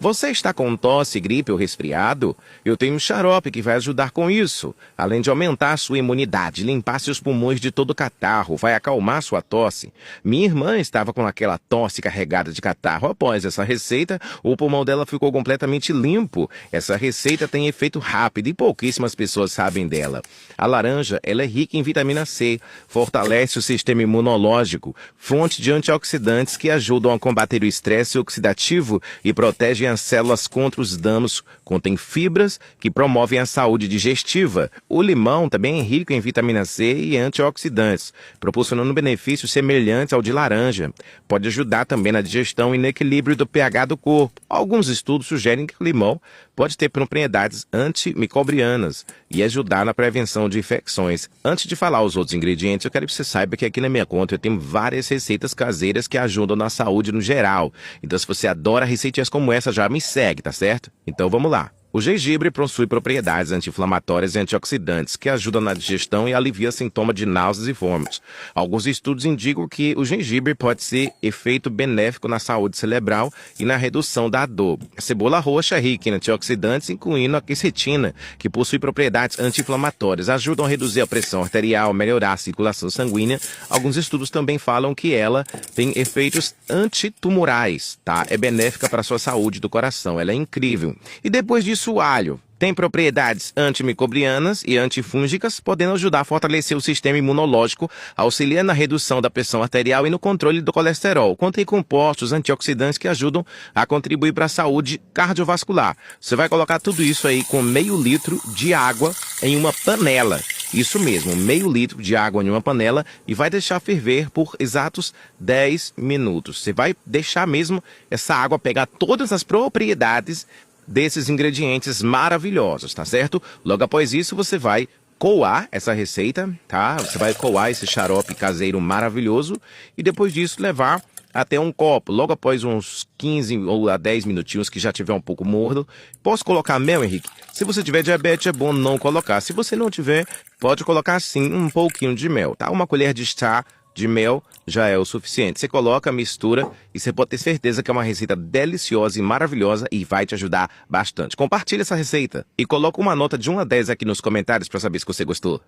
Você está com tosse, gripe ou resfriado? Eu tenho um xarope que vai ajudar com isso. Além de aumentar sua imunidade, limpar seus pulmões de todo catarro, vai acalmar sua tosse. Minha irmã estava com aquela tosse carregada de catarro. Após essa receita, o pulmão dela ficou completamente limpo. Essa receita tem efeito rápido e pouquíssimas pessoas sabem dela. A laranja, ela é rica em vitamina C, fortalece o sistema imunológico, fonte de antioxidantes que ajudam a combater o estresse oxidativo e protegem as células contra os danos, contém fibras que promovem a saúde digestiva. O limão também é rico em vitamina C e antioxidantes, proporcionando benefícios semelhantes ao de laranja. Pode ajudar também na digestão e no equilíbrio do pH do corpo. Alguns estudos sugerem que o limão pode ter propriedades antimicrobianas e ajudar na prevenção de infecções. Antes de falar os outros ingredientes, eu quero que você saiba que aqui na minha conta eu tenho várias receitas caseiras que ajudam na saúde no geral. Então, se você adora receitinhas como essa, já me segue, tá certo? Então, vamos lá. O gengibre possui propriedades anti-inflamatórias e antioxidantes que ajudam na digestão e alivia sintomas de náuseas e vômitos. Alguns estudos indicam que o gengibre pode ser efeito benéfico na saúde cerebral e na redução da dor. A cebola roxa é rica em antioxidantes, incluindo a quercetina, que possui propriedades anti-inflamatórias, ajudam a reduzir a pressão arterial, melhorar a circulação sanguínea. Alguns estudos também falam que ela tem efeitos antitumorais, tá? É benéfica para a sua saúde do coração, ela é incrível. E depois disso, o alho tem propriedades antimicrobianas e antifúngicas, podendo ajudar a fortalecer o sistema imunológico, auxiliando na redução da pressão arterial e no controle do colesterol. Contém compostos antioxidantes que ajudam a contribuir para a saúde cardiovascular. Você vai colocar tudo isso aí com meio litro de água em uma panela. Isso mesmo, meio litro de água em uma panela e vai deixar ferver por exatos 10 minutos. Você vai deixar mesmo essa água pegar todas as propriedades desses ingredientes maravilhosos, tá certo? Logo após isso, você vai coar essa receita, tá? Você vai coar esse xarope caseiro maravilhoso e depois disso levar até um copo. Logo após uns 15 ou a 10 minutinhos que já tiver um pouco morno. Posso colocar mel, Henrique? Se você tiver diabetes, é bom não colocar. Se você não tiver, pode colocar sim um pouquinho de mel, tá? Uma colher de chá de mel já é o suficiente. Você coloca, mistura e você pode ter certeza que é uma receita deliciosa e maravilhosa e vai te ajudar bastante. Compartilhe essa receita e coloca uma nota de 1 a 10 aqui nos comentários para saber se você gostou.